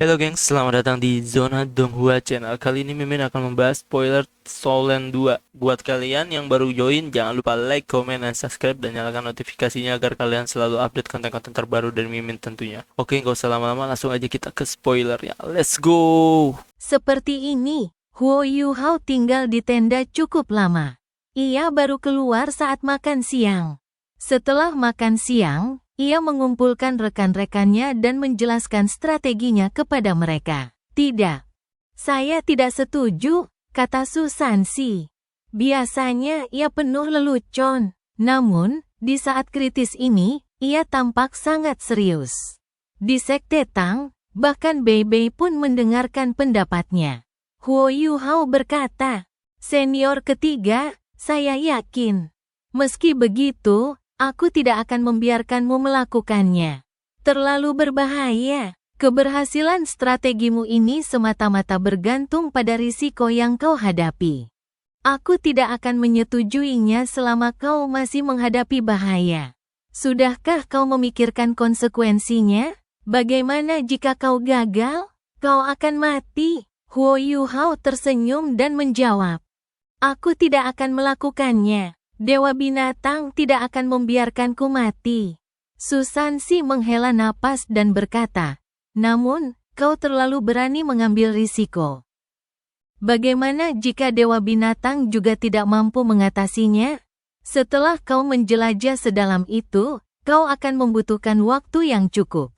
Halo gengs, selamat datang di Zona Donghua Channel. Kali ini Mimin akan membahas spoiler Soulland 2. Buat kalian yang baru join, jangan lupa like, comment, dan subscribe, dan nyalakan notifikasinya agar kalian selalu update konten-konten terbaru dari Mimin tentunya. Oke, gak usah lama-lama, langsung aja kita ke spoilernya. Let's go! Seperti ini, Huo Yuhao tinggal di tenda cukup lama. Ia baru keluar saat makan siang. Setelah makan siang, ia mengumpulkan rekan-rekannya dan menjelaskan strateginya kepada mereka. Tidak. Saya tidak setuju, kata Su Sansi. Biasanya ia penuh lelucon. Namun, di saat kritis ini, ia tampak sangat serius. Di Sekte Tang, bahkan Bei Bei pun mendengarkan pendapatnya. Huo Yuhao berkata, "Senior ketiga, saya yakin. Meski begitu, aku tidak akan membiarkanmu melakukannya. Terlalu berbahaya. Keberhasilan strategimu ini semata-mata bergantung pada risiko yang kau hadapi. Aku tidak akan menyetujuinya selama kau masih menghadapi bahaya. Sudahkah kau memikirkan konsekuensinya? Bagaimana jika kau gagal? Kau akan mati." Huo Yuhao tersenyum dan menjawab, "Aku tidak akan melakukannya. Dewa binatang tidak akan membiarkanku mati." Su Sansi menghela napas dan berkata, "Namun, kau terlalu berani mengambil risiko. Bagaimana jika dewa binatang juga tidak mampu mengatasinya? Setelah kau menjelajah sedalam itu, kau akan membutuhkan waktu yang cukup.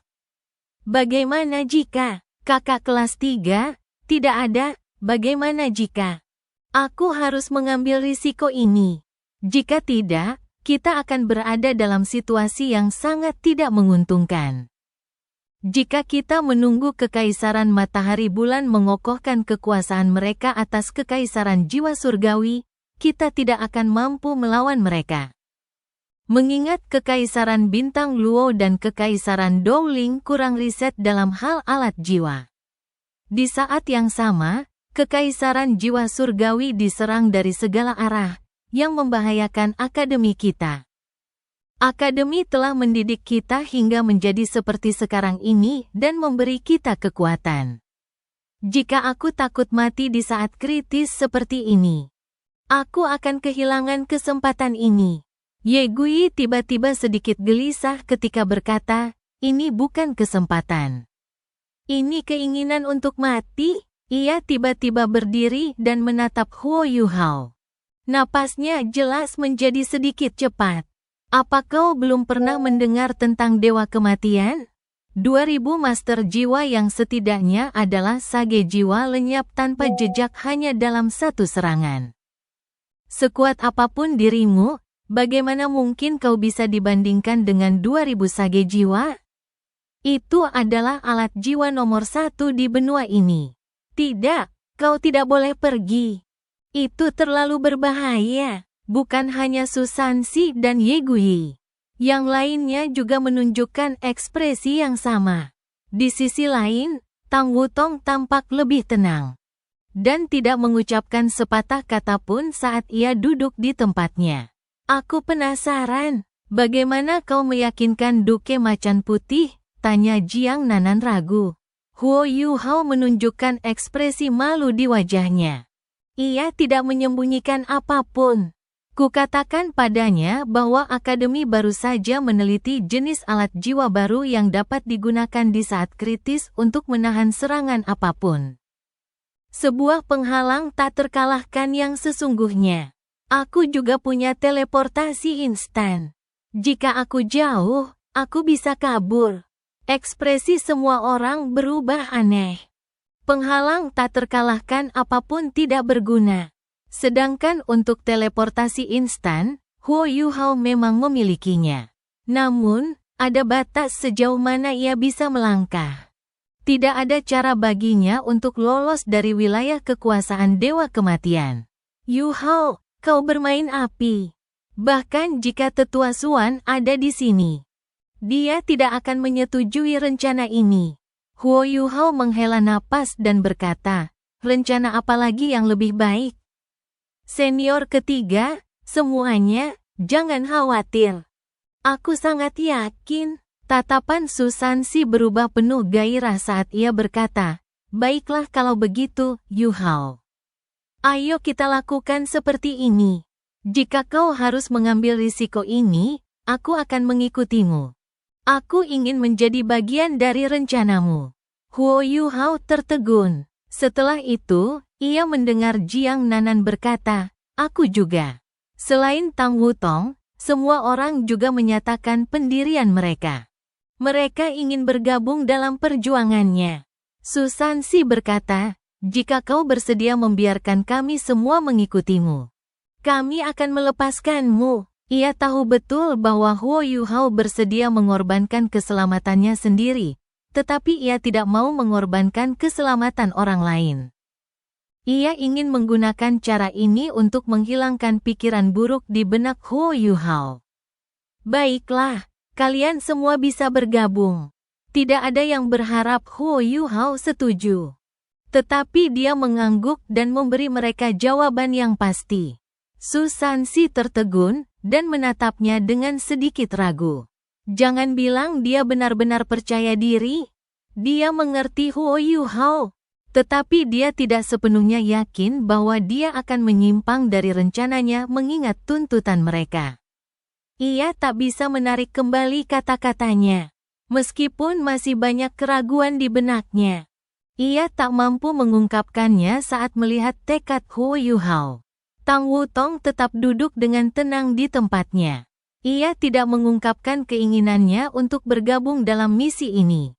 Bagaimana jika kakak kelas 3 tidak ada? Bagaimana jika aku harus mengambil risiko ini? Jika tidak, kita akan berada dalam situasi yang sangat tidak menguntungkan. Jika kita menunggu kekaisaran matahari bulan mengokohkan kekuasaan mereka atas kekaisaran jiwa surgawi, kita tidak akan mampu melawan mereka. Mengingat kekaisaran bintang Luo dan kekaisaran Dowling kurang riset dalam hal alat jiwa. Di saat yang sama, kekaisaran jiwa surgawi diserang dari segala arah, yang membahayakan akademi kita. Akademi telah mendidik kita hingga menjadi seperti sekarang ini dan memberi kita kekuatan. Jika aku takut mati di saat kritis seperti ini, aku akan kehilangan kesempatan ini." Ye Gui tiba-tiba sedikit gelisah ketika berkata, "Ini bukan kesempatan. Ini keinginan untuk mati." Ia tiba-tiba berdiri dan menatap Huo Yuhao. Napasnya jelas menjadi sedikit cepat. "Apa kau belum pernah mendengar tentang Dewa Kematian? 2000 master jiwa yang setidaknya adalah sage jiwa lenyap tanpa jejak hanya dalam satu serangan. Sekuat apapun dirimu, bagaimana mungkin kau bisa dibandingkan dengan 2000 sage jiwa? Itu adalah alat jiwa nomor 1 di benua ini. Tidak, kau tidak boleh pergi. Itu terlalu berbahaya." Bukan hanya Su Sansi dan Ye Gui. Yang lainnya juga menunjukkan ekspresi yang sama. Di sisi lain, Tang Wutong tampak lebih tenang. Dan tidak mengucapkan sepatah kata pun saat ia duduk di tempatnya. "Aku penasaran, bagaimana kau meyakinkan Duke Macan Putih?" tanya Jiang Nanan ragu. Huo Yuhao menunjukkan ekspresi malu di wajahnya. Ia tidak menyembunyikan apapun. Kukatakan padanya bahwa akademi baru saja meneliti jenis alat jiwa baru yang dapat digunakan di saat kritis untuk menahan serangan apapun. Sebuah penghalang tak terkalahkan yang sesungguhnya. Aku juga punya teleportasi instan. Jika aku jauh, aku bisa kabur. Ekspresi semua orang berubah aneh. Penghalang tak terkalahkan apapun tidak berguna. Sedangkan untuk teleportasi instan, Huo Yuhao memang memilikinya. Namun, ada batas sejauh mana ia bisa melangkah. Tidak ada cara baginya untuk lolos dari wilayah kekuasaan Dewa Kematian. "Yuhao, kau bermain api. Bahkan jika Tetua Suan ada di sini, dia tidak akan menyetujui rencana ini." Huo Yuhao menghela napas dan berkata, "Rencana apa lagi yang lebih baik? Senior ketiga, semuanya, jangan khawatir. Aku sangat yakin Tatapan Susansi berubah penuh gairah saat ia berkata, "Baiklah kalau begitu, Yu Hao. Ayo kita lakukan seperti ini. Jika kau harus mengambil risiko ini, aku akan mengikutimu. Aku ingin menjadi bagian dari rencanamu." Huo Yu Hao tertegun. Setelah itu, ia mendengar Jiang Nanan berkata, "Aku juga." Selain Tang Wutong, semua orang juga menyatakan pendirian mereka. Mereka ingin bergabung dalam perjuangannya. Susansi berkata, "Jika kau bersedia membiarkan kami semua mengikutimu, kami akan melepaskanmu." Ia tahu betul bahwa Huo Yu Hao bersedia mengorbankan keselamatannya sendiri, tetapi ia tidak mau mengorbankan keselamatan orang lain. Ia ingin menggunakan cara ini untuk menghilangkan pikiran buruk di benak Huo Yu Hao. "Baiklah, kalian semua bisa bergabung." Tidak ada yang berharap Huo Yu Hao setuju. Tetapi dia mengangguk dan memberi mereka jawaban yang pasti. Susansi tertegun dan menatapnya dengan sedikit ragu. Jangan bilang dia benar-benar percaya diri. Dia mengerti Huo Yu Hao, tetapi dia tidak sepenuhnya yakin bahwa dia akan menyimpang dari rencananya mengingat tuntutan mereka. Ia tak bisa menarik kembali kata-katanya. Meskipun masih banyak keraguan di benaknya, ia tak mampu mengungkapkannya saat melihat tekad Huo Yu Hao. Tang Wutong tetap duduk dengan tenang di tempatnya. Ia tidak mengungkapkan keinginannya untuk bergabung dalam misi ini.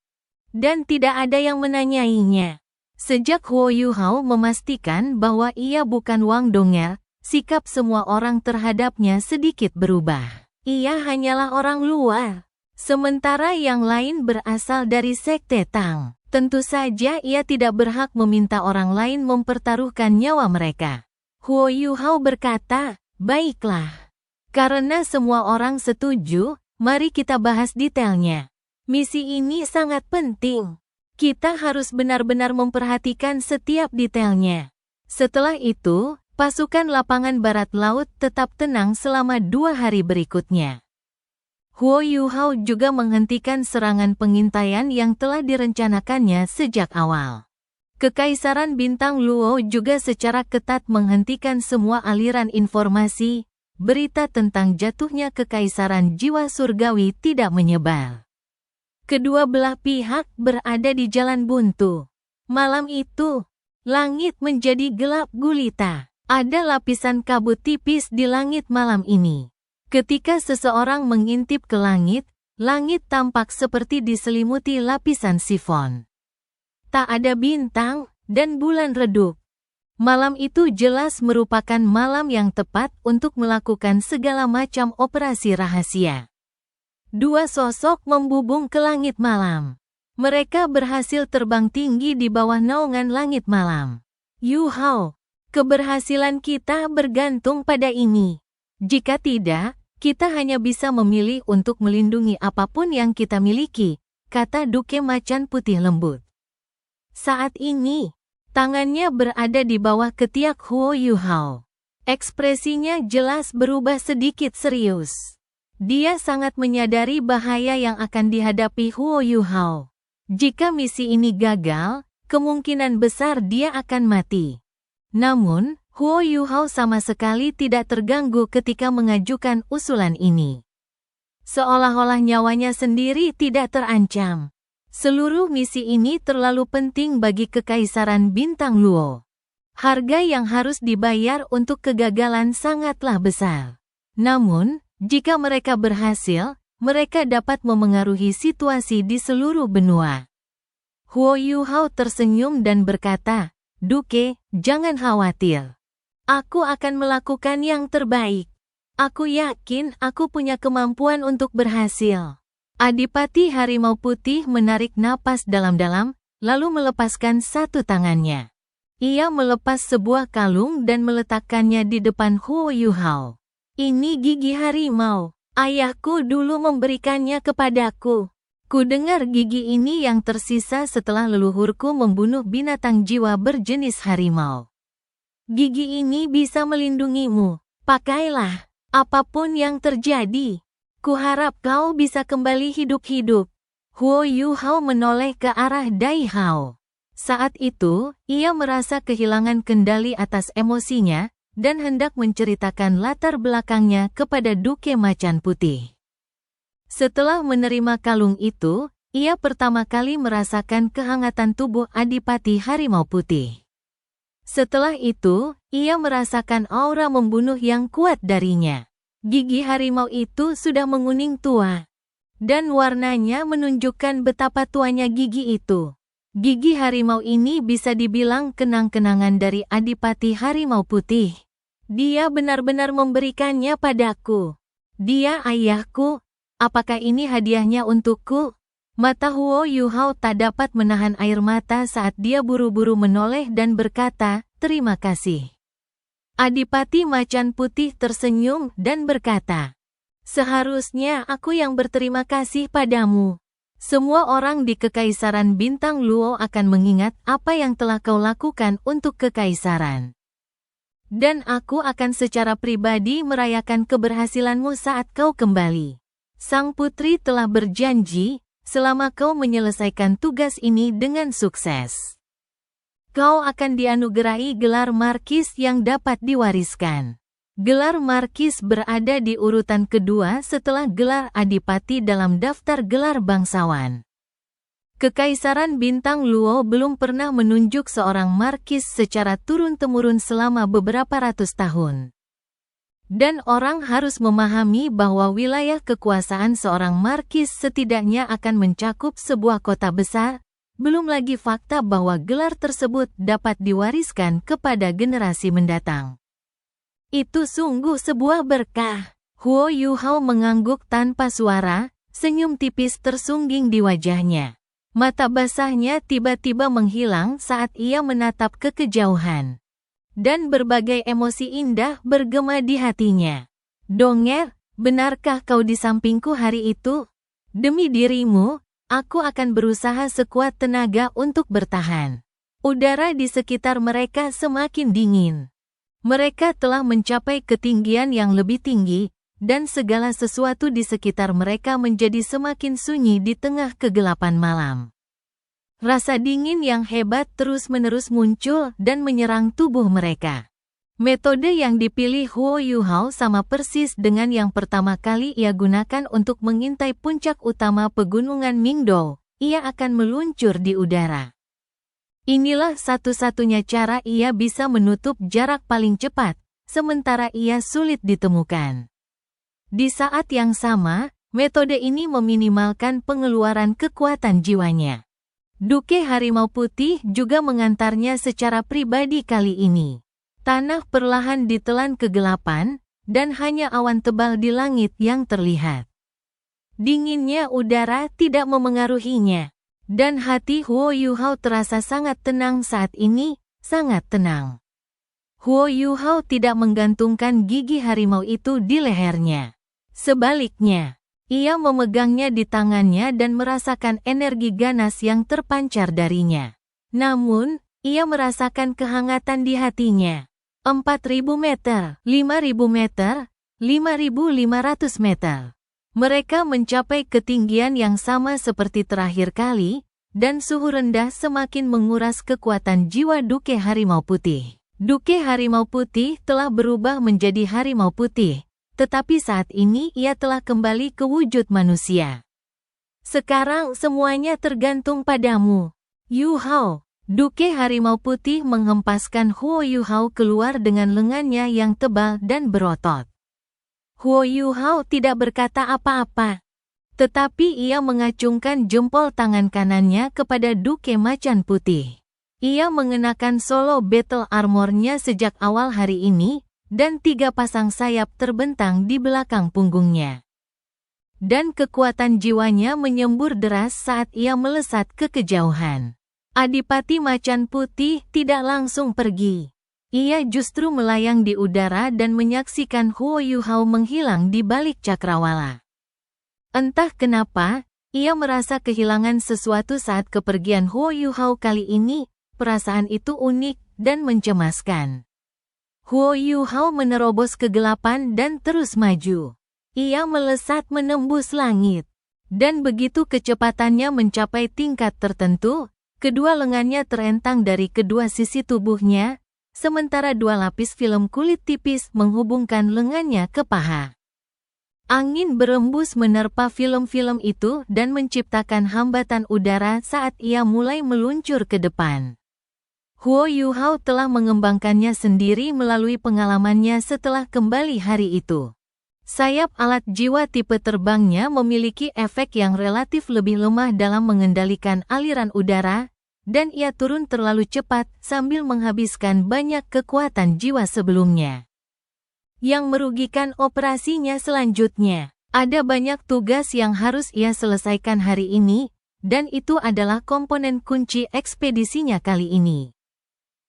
Dan tidak ada yang menanyainya. Sejak Huo Yu Hao memastikan bahwa ia bukan Wang Dong'er, sikap semua orang terhadapnya sedikit berubah. Ia hanyalah orang luar. Sementara yang lain berasal dari Sekte Tang. Tentu saja ia tidak berhak meminta orang lain mempertaruhkan nyawa mereka. Huo Yu Hao berkata, "Baiklah. Karena semua orang setuju, mari kita bahas detailnya. Misi ini sangat penting. Kita harus benar-benar memperhatikan setiap detailnya." Setelah itu, pasukan lapangan barat laut tetap tenang selama 2 hari berikutnya. Huo Yu Hao juga menghentikan serangan pengintaian yang telah direncanakannya sejak awal. Kekaisaran Bintang Luo juga secara ketat menghentikan semua aliran informasi. Berita tentang jatuhnya Kekaisaran Jiwa Surgawi tidak menyebar. Kedua belah pihak berada di jalan buntu. Malam itu, langit menjadi gelap gulita. Ada lapisan kabut tipis di langit malam ini. Ketika seseorang mengintip ke langit, langit tampak seperti diselimuti lapisan sifon. Tak ada bintang, dan bulan redup. Malam itu jelas merupakan malam yang tepat untuk melakukan segala macam operasi rahasia. 2 sosok membubung ke langit malam. Mereka berhasil terbang tinggi di bawah naungan langit malam. "Yu Hao, keberhasilan kita bergantung pada ini. Jika tidak, kita hanya bisa memilih untuk melindungi apapun yang kita miliki," kata Duke Macan Putih lembut. Saat ini, tangannya berada di bawah ketiak Huo Yu Hao. Ekspresinya jelas berubah sedikit serius. Dia sangat menyadari bahaya yang akan dihadapi Huo Yu Hao. Jika misi ini gagal, kemungkinan besar dia akan mati. Namun, Huo Yu Hao sama sekali tidak terganggu ketika mengajukan usulan ini. Seolah-olah nyawanya sendiri tidak terancam. Seluruh misi ini terlalu penting bagi Kekaisaran Bintang Luo. Harga yang harus dibayar untuk kegagalan sangatlah besar. Namun, jika mereka berhasil, mereka dapat memengaruhi situasi di seluruh benua. Huo Yu Hao tersenyum dan berkata, "Duke, jangan khawatir. Aku akan melakukan yang terbaik. Aku yakin aku punya kemampuan untuk berhasil." Adipati Harimau Putih menarik napas dalam-dalam, lalu melepaskan satu tangannya. Ia melepas sebuah kalung dan meletakkannya di depan Huo Yu Hao. "Ini gigi harimau. Ayahku dulu memberikannya kepadaku. Kudengar gigi ini yang tersisa setelah leluhurku membunuh binatang jiwa berjenis harimau. Gigi ini bisa melindungimu. Pakailah, apapun yang terjadi. Kuharap kau bisa kembali hidup-hidup. Huo Yuhao menoleh ke arah Dai Hao. Saat itu, ia merasa kehilangan kendali atas emosinya, dan hendak menceritakan latar belakangnya kepada Duke Macan Putih. Setelah menerima kalung itu, ia pertama kali merasakan kehangatan tubuh Adipati Harimau Putih. Setelah itu, ia merasakan aura membunuh yang kuat darinya. Gigi harimau itu sudah menguning tua, dan warnanya menunjukkan betapa tuanya gigi itu. Gigi harimau ini bisa dibilang kenang-kenangan dari Adipati Harimau Putih. Dia benar-benar memberikannya padaku. Dia ayahku. Apakah ini hadiahnya untukku? Mata Huo Yuhao tak dapat menahan air mata saat dia buru-buru menoleh dan berkata, "Terima kasih." Adipati Macan Putih tersenyum dan berkata, "Seharusnya aku yang berterima kasih padamu. Semua orang di Kekaisaran Bintang Luo akan mengingat apa yang telah kau lakukan untuk Kekaisaran. Dan aku akan secara pribadi merayakan keberhasilanmu saat kau kembali. Sang putri telah berjanji, selama kau menyelesaikan tugas ini dengan sukses, kau akan dianugerahi gelar Markis yang dapat diwariskan." Gelar Markis berada di urutan kedua setelah gelar Adipati dalam daftar gelar bangsawan. Kekaisaran Bintang Luo belum pernah menunjuk seorang Markis secara turun-temurun selama beberapa ratus tahun. Dan orang harus memahami bahwa wilayah kekuasaan seorang Markis setidaknya akan mencakup sebuah kota besar, belum lagi fakta bahwa gelar tersebut dapat diwariskan kepada generasi mendatang. Itu sungguh sebuah berkah. Huo Yuhao mengangguk tanpa suara, senyum tipis tersungging di wajahnya. Mata basahnya tiba-tiba menghilang saat ia menatap ke kejauhan. Dan berbagai emosi indah bergema di hatinya. "Donger, benarkah kau di sampingku hari itu? Demi dirimu, aku akan berusaha sekuat tenaga untuk bertahan." Udara di sekitar mereka semakin dingin. Mereka telah mencapai ketinggian yang lebih tinggi, dan segala sesuatu di sekitar mereka menjadi semakin sunyi di tengah kegelapan malam. Rasa dingin yang hebat terus-menerus muncul dan menyerang tubuh mereka. Metode yang dipilih Huo Yuhao sama persis dengan yang pertama kali ia gunakan untuk mengintai puncak utama pegunungan Mingdou. Ia akan meluncur di udara. Inilah satu-satunya cara ia bisa menutup jarak paling cepat, sementara ia sulit ditemukan. Di saat yang sama, metode ini meminimalkan pengeluaran kekuatan jiwanya. Duke Harimau Putih juga mengantarnya secara pribadi kali ini. Tanah perlahan ditelan kegelapan, dan hanya awan tebal di langit yang terlihat. Dinginnya udara tidak memengaruhinya. Dan hati Huo Yuhao terasa sangat tenang saat ini, sangat tenang. Huo Yuhao tidak menggantungkan gigi harimau itu di lehernya. Sebaliknya, ia memegangnya di tangannya dan merasakan energi ganas yang terpancar darinya. Namun, ia merasakan kehangatan di hatinya. 4.000 meter, 5.000 meter, 5.500 meter. Mereka mencapai ketinggian yang sama seperti terakhir kali, dan suhu rendah semakin menguras kekuatan jiwa Duke Harimau Putih. Duke Harimau Putih telah berubah menjadi harimau putih, tetapi saat ini ia telah kembali ke wujud manusia. "Sekarang semuanya tergantung padamu, Yuhao." Duke Harimau Putih menghempaskan Huo Yuhao keluar dengan lengannya yang tebal dan berotot. Huo Yuhao tidak berkata apa-apa, tetapi ia mengacungkan jempol tangan kanannya kepada Duke Macan Putih. Ia mengenakan solo battle armornya sejak awal hari ini, dan 3 pasang sayap terbentang di belakang punggungnya. Dan kekuatan jiwanya menyembur deras saat ia melesat ke kejauhan. Adipati Macan Putih tidak langsung pergi. Ia justru melayang di udara dan menyaksikan Huo Yuhao menghilang di balik cakrawala. Entah kenapa, ia merasa kehilangan sesuatu saat kepergian Huo Yuhao kali ini. Perasaan itu unik dan mencemaskan. Huo Yuhao menerobos kegelapan dan terus maju. ia melesat menembus langit. Dan begitu kecepatannya mencapai tingkat tertentu, kedua lengannya terentang dari kedua sisi tubuhnya, sementara dua lapis film kulit tipis menghubungkan lengannya ke paha. Angin berembus menerpa film-film itu dan menciptakan hambatan udara saat ia mulai meluncur ke depan. Huo Yuhao telah mengembangkannya sendiri melalui pengalamannya setelah kembali hari itu. Sayap alat jiwa tipe terbangnya memiliki efek yang relatif lebih lemah dalam mengendalikan aliran udara, dan ia turun terlalu cepat sambil menghabiskan banyak kekuatan jiwa sebelumnya. Yang merugikan operasinya selanjutnya, ada banyak tugas yang harus ia selesaikan hari ini, dan itu adalah komponen kunci ekspedisinya kali ini.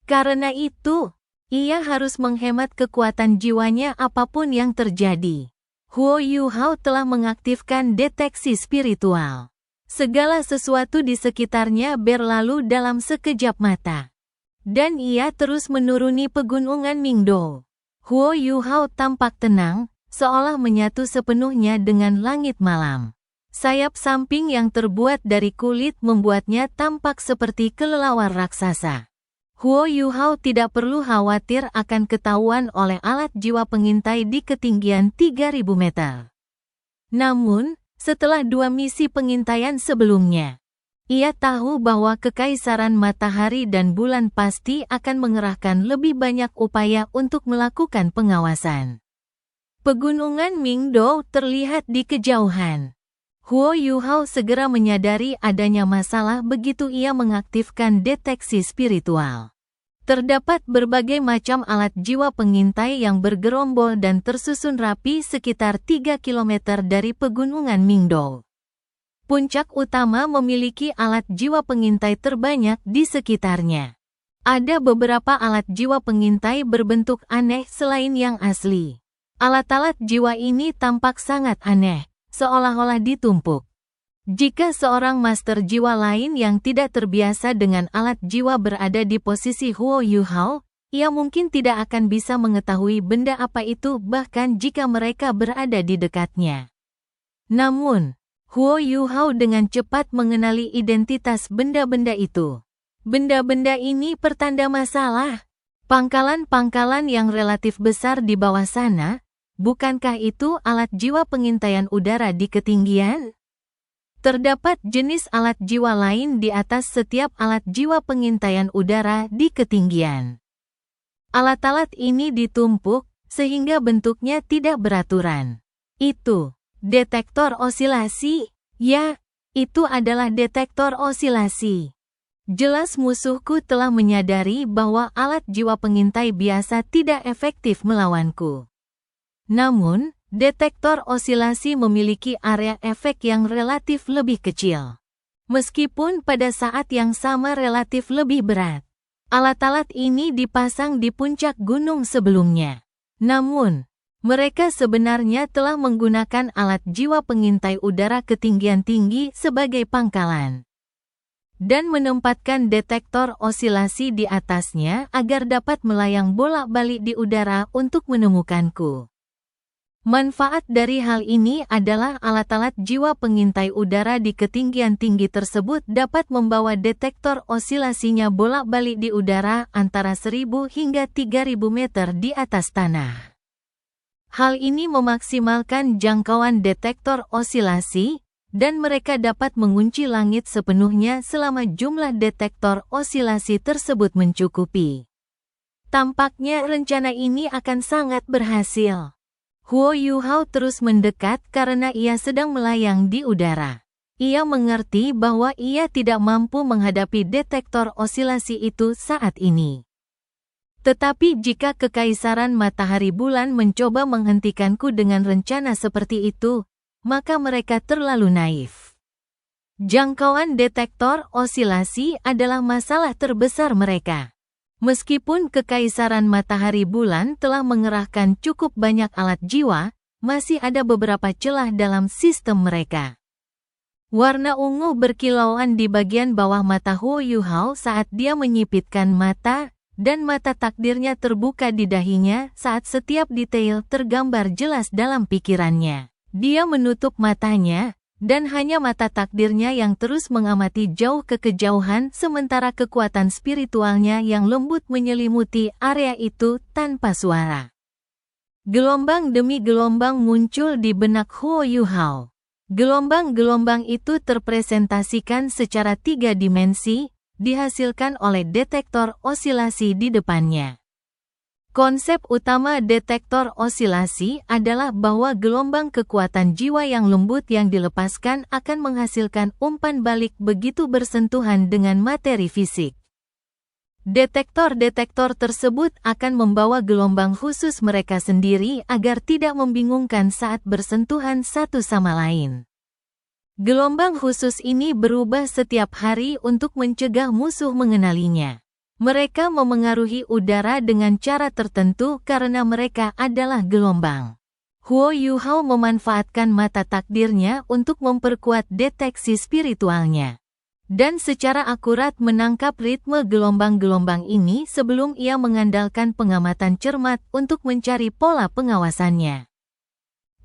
Karena itu, ia harus menghemat kekuatan jiwanya apapun yang terjadi. Huo Yuhao telah mengaktifkan deteksi spiritual. Segala sesuatu di sekitarnya berlalu dalam sekejap mata. Dan ia terus menuruni pegunungan Mingdou. Huo Yuhao tampak tenang, seolah menyatu sepenuhnya dengan langit malam. Sayap samping yang terbuat dari kulit membuatnya tampak seperti kelelawar raksasa. Huo Yuhao tidak perlu khawatir akan ketahuan oleh alat jiwa pengintai di ketinggian 3000 meter. Namun, setelah 2 misi pengintaian sebelumnya, ia tahu bahwa Kekaisaran Matahari dan Bulan pasti akan mengerahkan lebih banyak upaya untuk melakukan pengawasan. Pegunungan Mingdou terlihat di kejauhan. Huo Yuhao segera menyadari adanya masalah begitu ia mengaktifkan deteksi spiritual. Terdapat berbagai macam alat jiwa pengintai yang bergerombol dan tersusun rapi sekitar 3 km dari pegunungan Mingdou. Puncak utama memiliki alat jiwa pengintai terbanyak di sekitarnya. Ada beberapa alat jiwa pengintai berbentuk aneh selain yang asli. Alat-alat jiwa ini tampak sangat aneh, seolah-olah ditumpuk. Jika seorang master jiwa lain yang tidak terbiasa dengan alat jiwa berada di posisi Huo Yuhao, ia mungkin tidak akan bisa mengetahui benda apa itu bahkan jika mereka berada di dekatnya. Namun, Huo Yuhao dengan cepat mengenali identitas benda-benda itu. Benda-benda ini pertanda masalah. Pangkalan-pangkalan yang relatif besar di bawah sana, bukankah itu alat jiwa pengintaian udara di ketinggian? Terdapat jenis alat jiwa lain di atas setiap alat jiwa pengintaian udara di ketinggian. Alat-alat ini ditumpuk, sehingga bentuknya tidak beraturan. Itu, detektor osilasi. Ya, itu adalah detektor osilasi. Jelas musuhku telah menyadari bahwa alat jiwa pengintai biasa tidak efektif melawanku. Namun, detektor osilasi memiliki area efek yang relatif lebih kecil. Meskipun pada saat yang sama relatif lebih berat. Alat-alat ini dipasang di puncak gunung sebelumnya. Namun, mereka sebenarnya telah menggunakan alat jiwa pengintai udara ketinggian tinggi sebagai pangkalan. Dan menempatkan detektor osilasi di atasnya agar dapat melayang bolak-balik di udara untuk menemukanku. Manfaat dari hal ini adalah alat-alat jiwa pengintai udara di ketinggian tinggi tersebut dapat membawa detektor osilasinya bolak-balik di udara antara 1000 hingga 3000 meter di atas tanah. Hal ini memaksimalkan jangkauan detektor osilasi, dan mereka dapat mengunci langit sepenuhnya selama jumlah detektor osilasi tersebut mencukupi. Tampaknya rencana ini akan sangat berhasil. Huo Yuhao terus mendekat karena ia sedang melayang di udara. Ia mengerti bahwa ia tidak mampu menghadapi detektor osilasi itu saat ini. Tetapi jika Kekaisaran Matahari Bulan mencoba menghentikanku dengan rencana seperti itu, maka mereka terlalu naif. Jangkauan detektor osilasi adalah masalah terbesar mereka. Meskipun Kekaisaran Matahari Bulan telah mengerahkan cukup banyak alat jiwa, masih ada beberapa celah dalam sistem mereka. Warna ungu berkilauan di bagian bawah mata Huo Yuhao saat dia menyipitkan mata, dan mata takdirnya terbuka di dahinya saat setiap detail tergambar jelas dalam pikirannya. Dia menutup matanya, dan hanya mata takdirnya yang terus mengamati jauh ke kejauhan sementara kekuatan spiritualnya yang lembut menyelimuti area itu tanpa suara. Gelombang demi gelombang muncul di benak Huo Yuhao. Gelombang-gelombang itu terpresentasikan secara 3 dimensi, dihasilkan oleh detektor osilasi di depannya. Konsep utama detektor osilasi adalah bahwa gelombang kekuatan jiwa yang lembut yang dilepaskan akan menghasilkan umpan balik begitu bersentuhan dengan materi fisik. Detektor-detektor tersebut akan membawa gelombang khusus mereka sendiri agar tidak membingungkan saat bersentuhan satu sama lain. Gelombang khusus ini berubah setiap hari untuk mencegah musuh mengenalinya. Mereka memengaruhi udara dengan cara tertentu karena mereka adalah gelombang. Huo Yuhao memanfaatkan mata takdirnya untuk memperkuat deteksi spiritualnya. Dan secara akurat menangkap ritme gelombang-gelombang ini sebelum ia mengandalkan pengamatan cermat untuk mencari pola pengawasannya.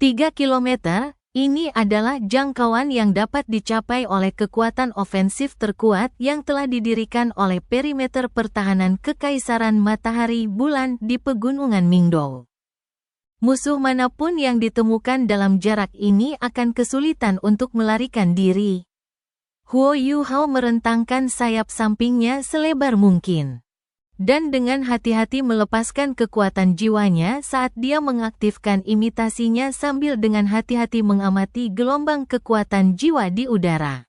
3 kilometer, ini adalah jangkauan yang dapat dicapai oleh kekuatan ofensif terkuat yang telah didirikan oleh perimeter pertahanan Kekaisaran Matahari Bulan di Pegunungan Mingdou. Musuh manapun yang ditemukan dalam jarak ini akan kesulitan untuk melarikan diri. Huo Yuhao merentangkan sayap sampingnya selebar mungkin. Dan dengan hati-hati melepaskan kekuatan jiwanya saat dia mengaktifkan imitasinya sambil dengan hati-hati mengamati gelombang kekuatan jiwa di udara.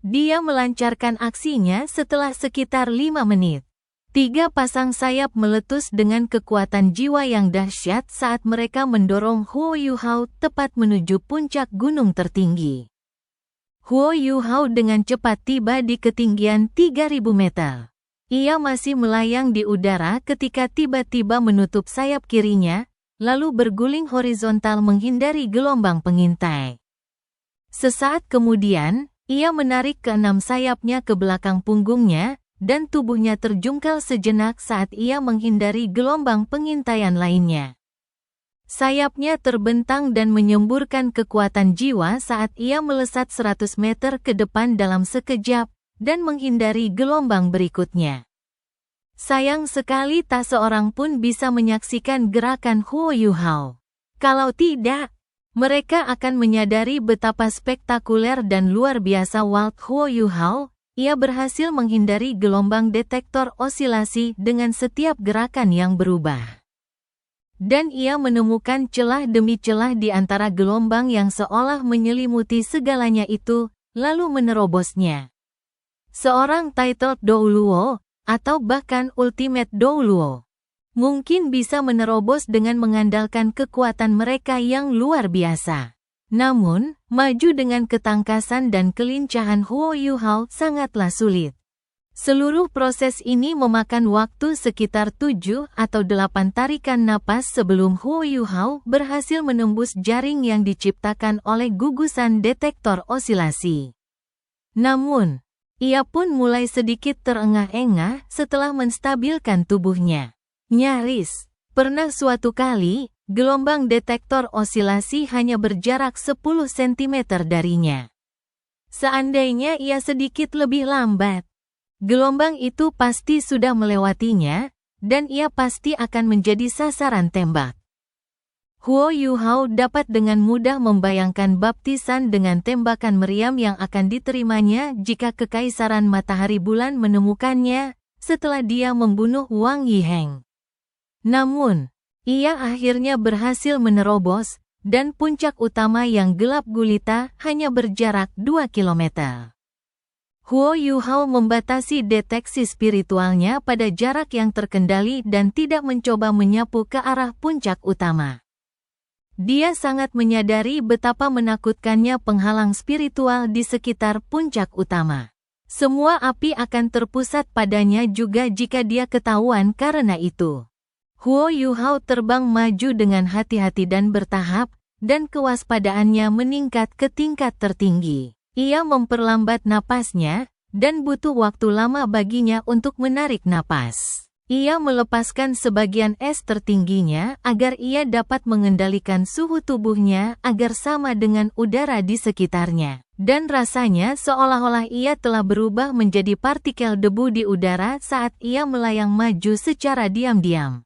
Dia melancarkan aksinya setelah sekitar 5 menit. 3 pasang sayap meletus dengan kekuatan jiwa yang dahsyat saat mereka mendorong Huo Yuhao tepat menuju puncak gunung tertinggi. Huo Yuhao dengan cepat tiba di ketinggian 3.000 meter. Ia masih melayang di udara ketika tiba-tiba menutup sayap kirinya, lalu berguling horizontal menghindari gelombang pengintai. Sesaat kemudian, ia menarik ke-6 sayapnya ke belakang punggungnya, dan tubuhnya terjungkal sejenak saat ia menghindari gelombang pengintaian lainnya. Sayapnya terbentang dan menyemburkan kekuatan jiwa saat ia melesat 100 meter ke depan dalam sekejap, dan menghindari gelombang berikutnya. Sayang sekali tak seorang pun bisa menyaksikan gerakan Huo Yuhao. Kalau tidak, mereka akan menyadari betapa spektakuler dan luar biasa Walt Huo Yuhao. Ia berhasil menghindari gelombang detektor osilasi dengan setiap gerakan yang berubah. Dan ia menemukan celah demi celah di antara gelombang yang seolah menyelimuti segalanya itu, lalu menerobosnya. Seorang titled Douluo, atau bahkan Ultimate Douluo, mungkin bisa menerobos dengan mengandalkan kekuatan mereka yang luar biasa. Namun, maju dengan ketangkasan dan kelincahan Huo Yuhao sangatlah sulit. Seluruh proses ini memakan waktu sekitar 7 atau 8 tarikan napas sebelum Huo Yuhao berhasil menembus jaring yang diciptakan oleh gugusan detektor osilasi. Namun, ia pun mulai sedikit terengah-engah setelah menstabilkan tubuhnya. Nyaris, pernah suatu kali, gelombang detektor osilasi hanya berjarak 10 cm darinya. Seandainya ia sedikit lebih lambat, gelombang itu pasti sudah melewatinya, dan ia pasti akan menjadi sasaran tembak. Huo Yuhao dapat dengan mudah membayangkan baptisan dengan tembakan meriam yang akan diterimanya jika Kekaisaran Matahari Bulan menemukannya, setelah dia membunuh Wang Yiheng. Namun, ia akhirnya berhasil menerobos, dan puncak utama yang gelap gulita hanya berjarak 2 kilometer. Huo Yuhao membatasi deteksi spiritualnya pada jarak yang terkendali dan tidak mencoba menyapu ke arah puncak utama. Dia sangat menyadari betapa menakutkannya penghalang spiritual di sekitar puncak utama. Semua api akan terpusat padanya juga jika dia ketahuan karena itu. Huo Yuhao terbang maju dengan hati-hati dan bertahap, dan kewaspadaannya meningkat ke tingkat tertinggi. Ia memperlambat napasnya, dan butuh waktu lama baginya untuk menarik napas. Ia melepaskan sebagian es tertingginya agar ia dapat mengendalikan suhu tubuhnya agar sama dengan udara di sekitarnya. Dan rasanya seolah-olah ia telah berubah menjadi partikel debu di udara saat ia melayang maju secara diam-diam.